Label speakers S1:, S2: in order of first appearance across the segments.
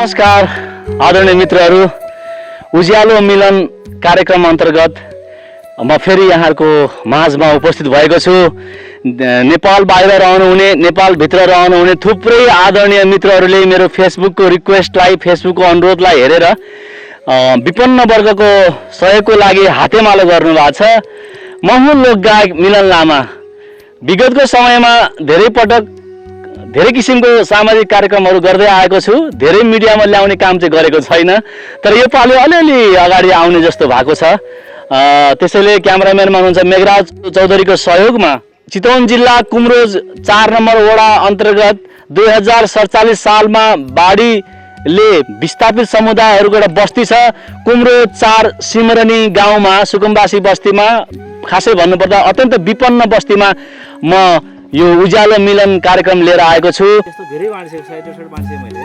S1: नमस्कार आदरणीय मित्रहरू, उज्यालो मिलन कार्यक्रम अन्तर्गत म फेरि यहाँहरूको माझमा उपस्थित भएको छु। नेपाल बाहिर रहनुहुने, नेपाल भित्र रहनुहुने थुप्रै आदरणीय मित्रहरूले मेरो फेसबुकको रिक्वेस्टलाई, फेसबुकको अनुरोधलाई हेरेर विपन्न वर्गको सहयोगको लागि हातेमालो गर्नुभएको छ। म हुँ लोकगायक मिलन लामा। विगतको समयमा धेरै पटक धेरै किसिमको सामाजिक कार्यक्रमहरू गर्दै आएको छु। धेरै मिडियामा ल्याउने काम चाहिँ गरेको छैन, तर यो पालि अलिअलि अगाडि आउने जस्तो भएको छ। त्यसैले क्यामेराम्यानमा हुनुहुन्छ मेघराज चौधरीको सहयोगमा चितवन जिल्ला कुमरोज 4 नम्बर वडा अन्तर्गत 2047 सालमा बाढीले विस्थापित समुदायहरूको एउटा बस्ती छ। कुमरोज 4 सिमरनी गाउँमा सुकुम्बासी बस्तीमा, खासै भन्नुपर्दा अत्यन्त विपन्न बस्तीमा म यो उज्यालो मिलन कार्यक्रम लिएर आएको छु।
S2: त्यस्तो धेरै मान्छे 100-150 मान्छे मैले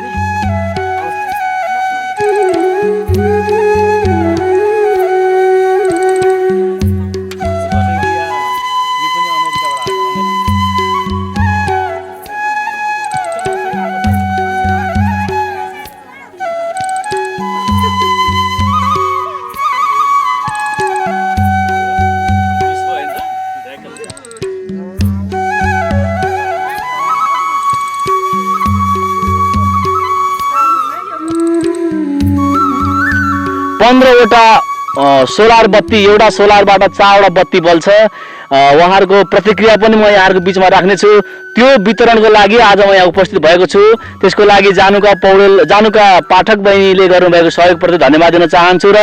S1: सोलर बत्ती, एउटा सोलरबाट 4वटा बत्ती बल्छ। उहाँहरूको प्रतिक्रिया पनि म यहाँहरूको बिचमा राख्नेछु। त्यो वितरणको लागि आज म यहाँ उपस्थित भएको छु। त्यसको लागि जानुका पाठक बहिनीले गर्नुभएको सहयोगप्रति धन्यवाद दिन चाहन्छु र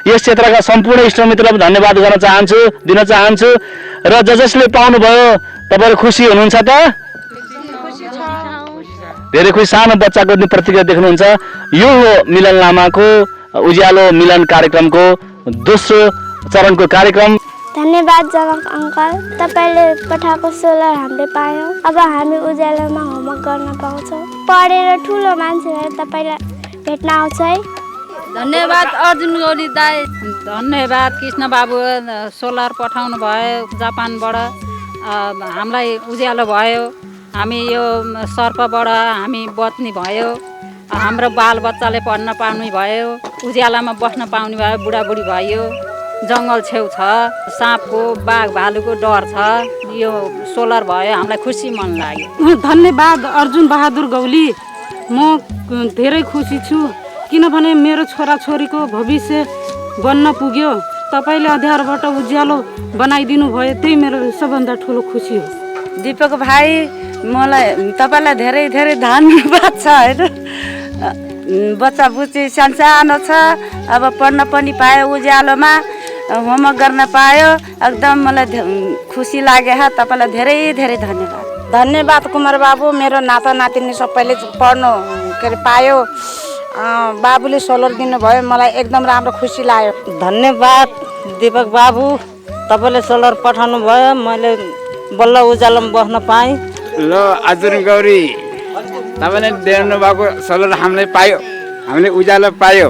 S1: यस क्षेत्रका सम्पूर्ण इष्टमित्रलाई धन्यवाद दिन चाहन्छु। र जसले पाउनुभयो तपाईँहरू खुसी हुनुहुन्छ त? धेरै खुसी। सानो बच्चाको पनि प्रतिक्रिया देख्नुहुन्छ। यो हो मिलन लामाको उज्यालो मिलन कार्यक्रमको दोस्रो चरणको कार्यक्रम।
S3: धन्यवाद जनक अङ्कल, तपाईँले पठाएको सोलर हामीले पायौँ। अब हामी उज्यालोमा होमवर्क गर्न पाउँछौँ। पढेर ठुलो मान्छे भएर तपाईँलाई भेट्न आउँछ है।
S4: धन्यवाद अर्जुन गौरी दाई, धन्यवाद कृष्ण बाबु, सोलर पठाउनु भयो जापानबाट। हामीलाई उज्यालो भयो, हामी यो सर्पबाट हामी बच्ने भयो। हाम्रो बालबच्चाले पढ्न पाउने भयो, उज्यालोमा बस्न पाउने भयो। बुढाबुढी भयो, जङ्गल छेउ छ, साँपको बाघ भालुको डर छ। यो सोलर भयो, हामीलाई खुसी मन लाग्यो।
S5: धन्यवाद अर्जुन बहादुर गौली, म धेरै खुसी छु किनभने मेरो छोराछोरीको भविष्य बन्न पुग्यो। तपाईँले अँध्यारोबाट उज्यालो बनाइदिनु भयो, त्यही मेरो सबभन्दा ठुलो खुसी हो।
S6: दिपक भाइ, मलाई तपाईँलाई धेरै धेरै धन्यवाद छ होइन। बच्चा बुच्ची सानो छ, अब पढ्न पनि पायो, उज्यालोमा होमवर्क गर्न पायो, एकदम मलाई खुसी लाग्यो। तपाईँलाई धेरै धेरै धन्यवाद।
S7: धन्यवाद कुमार बाबु, मेरो नाता नातिनी सबैले पढ्नु पायो। बाबुले सोलर दिनुभयो, मलाई एकदम राम्रो खुसी लाग्यो।
S8: धन्यवाद दिपक बाबु, तपाईँले सोलर पठाउनु भयो, मैले बल्ल उज्यालोमा बस्न पाएँ।
S9: ल अर्जुन गौरी, तपाईँले दिनु भएको सोलर हामीले पायो, हामीले उज्यालो पायो।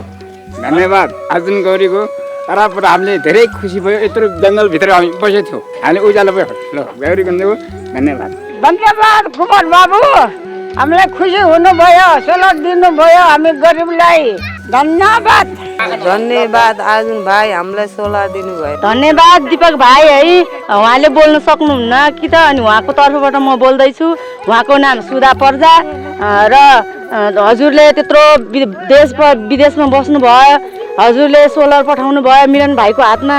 S9: धन्यवाद अर्जुन गौरीको तर्फबाट हामीले धेरै खुसी भयो। यत्रो जङ्गलभित्र हामी बसेको थियौँ, हामीले उज्यालो पायो। ल गौरी गन्धको धन्यवाद।
S7: धन्यवाद कुमार बाबु, हामीलाई खुसी हुनुभयो, सोलर दिनुभयो हामी गरिबलाई। धन्यवाद।
S8: धन्यवाद अर्जुन भाइ, हामीलाई सोलर दिनुभयो।
S5: धन्यवाद दिपक भाइ है, उहाँले बोल्न सक्नुहुन्न कि त, अनि उहाँको तर्फबाट म बोल्दैछु। उहाँको नाम सुधा पर्जा र हजुरले त्यत्रो देश विदेशमा बस्नुभयो, हजुरले सोलर पठाउनु भयो मिलन भाइको हातमा।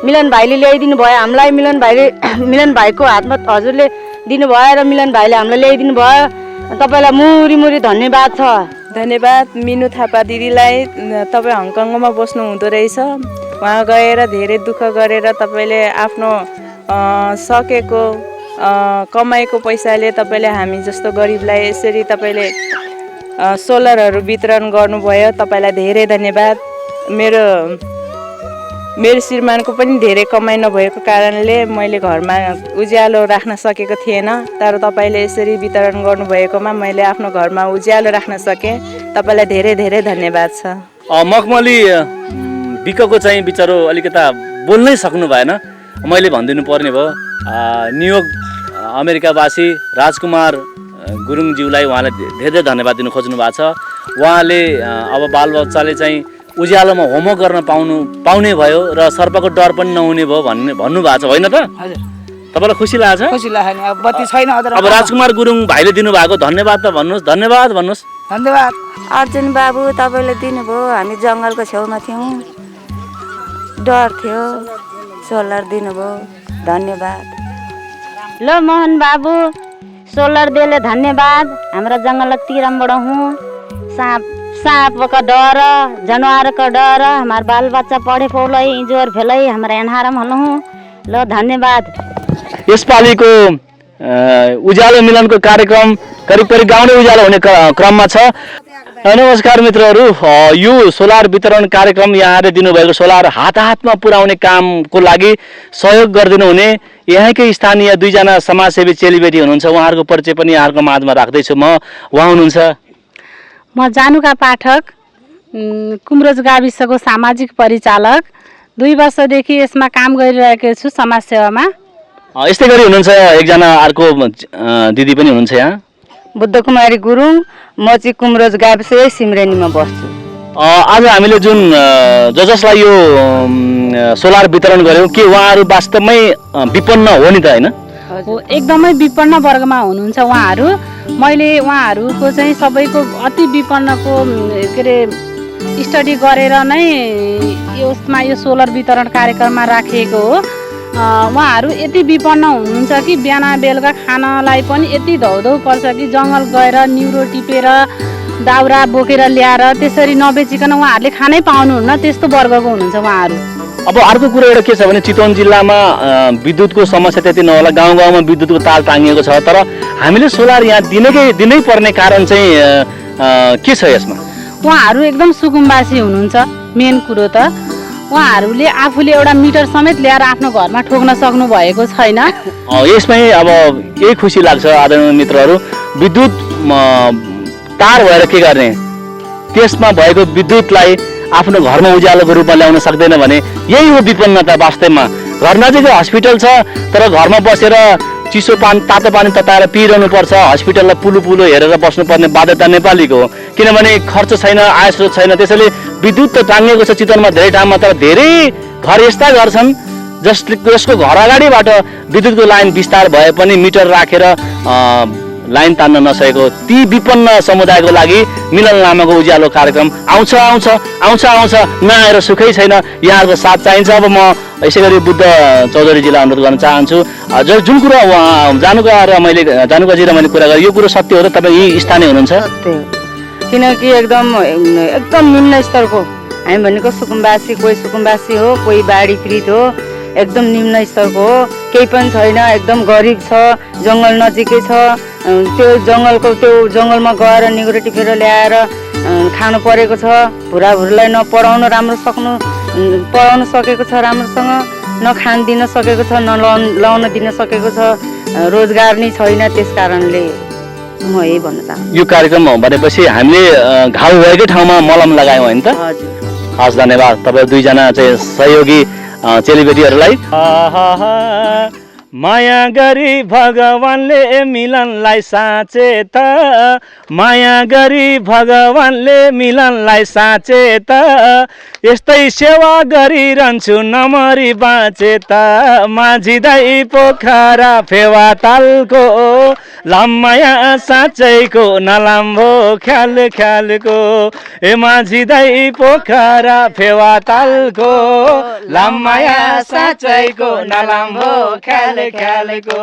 S5: मिलन भाइले ल्याइदिनु भयो हामीलाई, मिलन भाइको हातमा हजुरले दिनुभयो र मिलन भाइले हामीलाई ल्याइदिनु भयो। तपाईँलाई मुरी धन्यवाद छ।
S6: धन्यवाद मिनु थापा दिदीलाई, तपाईँ हङकङमा बस्नु हुँदो रहेछ। उहाँ गएर धेरै दुःख गरेर तपाईँले आफ्नो सकेको कमाएको पैसाले तपाईँले हामी जस्तो गरिबलाई यसरी तपाईँले सोलरहरू वितरण गर्नुभयो। तपाईँलाई धेरै धन्यवाद। मेरो श्रीमानको पनि धेरै कमाइ नभएको कारणले मैले घरमा उज्यालो राख्न सकेको थिएन, तर तपाईँले यसरी वितरण गर्नुभएकोमा मैले आफ्नो घरमा उज्यालो राख्न सकेँ। तपाईँलाई धेरै धेरै धन्यवाद छ।
S1: मखमली बिकको चाहिँ बिचरो अलिकता बोल्नै सक्नु भएन, मैले भनिदिनु पर्ने भयो। न्युयोर्क अमेरिकावासी राजकुमार गुरुङज्यूलाई उहाँलाई धेरै धेरै धन्यवाद दिनु खोज्नु भएको छ। उहाँले अब बालबच्चाले चाहिँ उज्यालोमा होमवर्क गर्न पाउने भयो र सर्पको डर पनि नहुने भयो भन्नुभएको छ होइन त?
S7: हजुर
S1: तपाईँलाई खुसी लाग्छ?
S7: खुसी लाग्यो नि अब बत्ती छैन
S1: अब राजकुमार गुरुङ भाइले दिनुभएको धन्यवाद त भन्नुहोस्, धन्यवाद भन्नुहोस्।
S7: धन्यवाद।
S3: अर्जुन बाबु तपाईँले दिनुभयो, हामी जङ्गलको छेउमा थियौँ, डर थियो, सोलर दिनुभयो, धन्यवाद।
S5: ल मोहन बाबू सोलर दिएले धन्यवाद। हमारा जंगल तीरमबाट हूँ, सांप का डर, जानवर का डर, हमारे बाल बच्चा पढ़े पौलै जोर भेलै, हमारा एनहारम हलहूँ। ल धन्यवाद।
S1: यसपालिको उज्यालो मिलनको कार्यक्रम करिब करिब गाउँले उज्यालो हुने क्रममा छ। नमस्कार मित्रहरू, यो सोलर वितरण कार्यक्रम यहाँले दिनुभएको सोलर हातमा पुर्याउने कामको लागि सहयोग गरिदिनु हुने यहाँकै स्थानीय दुईजना समाजसेवी चेलीबेटी हुनुहुन्छ। उहाँहरूको परिचय पनि यहाँहरूको माझमा राख्दैछु म। उहाँ हुनुहुन्छ
S4: म जानुका पाठक, कुमरोज गाविसको सामाजिक परिचालक। 2 वर्षदेखि यसमा काम गरिरहेको छु समाजसेवामा।
S1: यस्तै गरी हुनुहुन्छ एकजना अर्को दिदी पनि हुनुहुन्छ यहाँ,
S5: बुद्ध कुमारी गुरुङ। म चाहिँ कुमरोज गाविस सिमरेनीमा बस्छु।
S1: आज हामीले जुन जसलाई यो सोलर वितरण गर्यौँ, के उहाँहरू वास्तवमै विपन्न हो नि त होइन?
S4: हो, एकदमै विपन्न वर्गमा हुनुहुन्छ उहाँहरू। मैले उहाँहरूको चाहिँ सबैको अति विपन्नको के अरे स्टडी गरेर नै यसमा यो सोलर वितरण कार्यक्रममा राखिएको हो। उहाँहरू यति विपन्न हुनुहुन्छ कि बिहान बेलुका खानालाई पनि यति धौधौ पर्छ कि जङ्गल गएर निउरो टिपेर दाउरा बोकेर ल्याएर त्यसरी नबेचिकन उहाँहरूले खानै पाउनुहुन्न, त्यस्तो वर्गको हुनुहुन्छ उहाँहरू।
S1: अब अर्को कुरो एउटा के छ भने चितवन जिल्लामा विद्युतको समस्या त्यति नहोला, गाउँ गाउँमा विद्युतको तार टाँगिएको छ, तर हामीले सोलर यहाँ दिनै पर्ने कारण चाहिँ के छ यसमा?
S4: उहाँहरू एकदम सुकुम्बासी हुनुहुन्छ। मेन कुरो त उहाँहरूले आफूले एउटा मिटर समेत ल्याएर आफ्नो घरमा ठोक्न सक्नु भएको छैन।
S1: यसमै अब यही खुसी लाग्छ आदरणीय मित्रहरू, विद्युत तार भएर के गर्ने, त्यसमा भएको विद्युतलाई आफ्नो घरमा उज्यालोको रूपमा ल्याउन सक्दैन भने यही हो विपन्नता वास्तवमा। घर नजिकै हस्पिटल छ तर घरमा बसेर चिसो पानी तातो पानी तताएर पिइरहनु पर्छ, हस्पिटललाई पुलो हेरेर बस्नुपर्ने बाध्यता नेपालीको हो, किनभने खर्च छैन, आय स्रोत छैन। त्यसैले विद्युत त टाँगिएको छ चितवनमा धेरै ठाउँमा, तर धेरै घर यस्ता घर छन् जसको घर अगाडिबाट विद्युतको लाइन विस्तार भए पनि मिटर राखेर लाइन तान्न नसकेको ती विपन्न समुदायको लागि मिलन लामाको उज्यालो कार्यक्रम आउँछ आउँछ आउँछ आउँछ नआएर सुखै छैन। यहाँहरूको साथ चाहिन्छ। अब म यसै गरी बुद्ध चौधरीजीलाई अनुरोध गर्न चाहन्छु, जुन कुरो जानुकाजी र मैले कुरा गरेँ यो कुरो सत्य हो र तपाईँ यही स्थानीय हुनुहुन्छ?
S5: सत्य हो, किनकि एकदम निम्न स्तरको हामी भनेको सुकुम्बासी, कोही सुकुम्बासी हो, कोही बाढी पीडित हो, एकदम निम्न स्तरको हो, केही पनि छैन, एकदम गरिब छ, जङ्गल नजिकै छ। त्यो जङ्गलमा गएर निगुरो टिपेर ल्याएर खानु परेको छ। भुराभुरीलाई नपढाउन पढाउन सकेको छ राम्रोसँग, न खान दिन सकेको छ, न लाउन दिन सकेको छ, रोजगार नै छैन। त्यस कारणले म यही भन्न चाहन्छु।
S1: यो कार्यक्रम भनेपछि हामीले घाउ भएकै ठाउँमा मलम लगायौँ होइन त?
S5: हजुर,
S1: हस् धन्यवाद तपाईँ दुईजना चाहिँ सहयोगी चेलीबेटीहरूलाई। माया गरी भगवानले मिलनलाई साँचे त, माया गरी भगवानले मिलनलाई साँचे त, यस्तै सेवा गरिरहन्छु नमरी बाँचे त। माझी दाइ पोखरा फेवा तालको, लामाया साँच्चैको नलाम्भो ख्याल ख्यालको। ए माझी दाइ पोखरा फेवा तालको, लामाया साँच्चैको नलाम्भो ख्याल ख्यालको।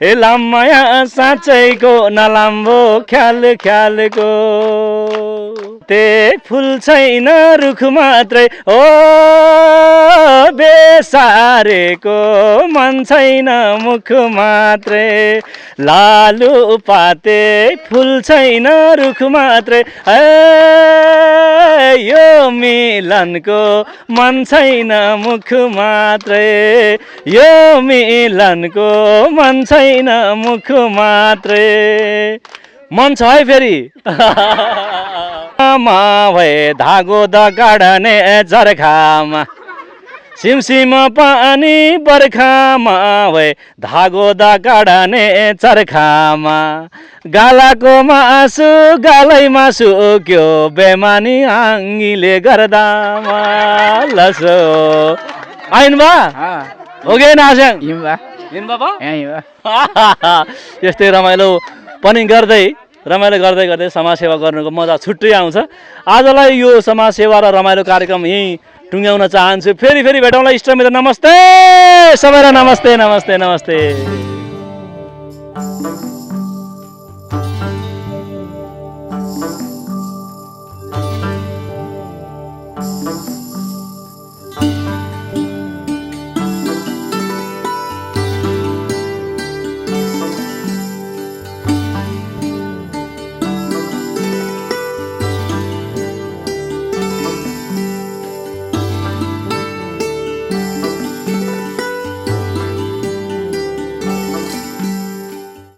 S1: ए लामाया साँच्चैको नलाम्भो ख्याल ख्यालको। ते फुल छैन रुख मात्रै ओ बेसारेको, मन छैन मुख मात्रै, लालु पाते फुल छैन रुख मात्रै, यो मिलनको मन छैन मुख मात्रै, यो मिलनको मन छैन मुख मात्रै। मन छ है फेरि भए धागो द गाडने जर्खामा, सिमसिम पानी बर्खामा भए धागो दागा डाने चर्खामा गालाको मासु गालैमा सुक्यो बेमानी आङ्गीले गर्दामा लसो आइन बा ओके नास्याङ हिम बाबा यस्तै रमाइलो पनि गर्दै गर्दै समाजसेवा गर्नुको मजा छुट्टै आउँछ। आजलाई यो समाजसेवा र रमाइलो कार्यक्रम यहीँ टुङ्ग्याउन चाहन्छु। फेरि भेटौँला इष्टमित्र। नमस्ते सबैलाई, नमस्ते नमस्ते नमस्ते।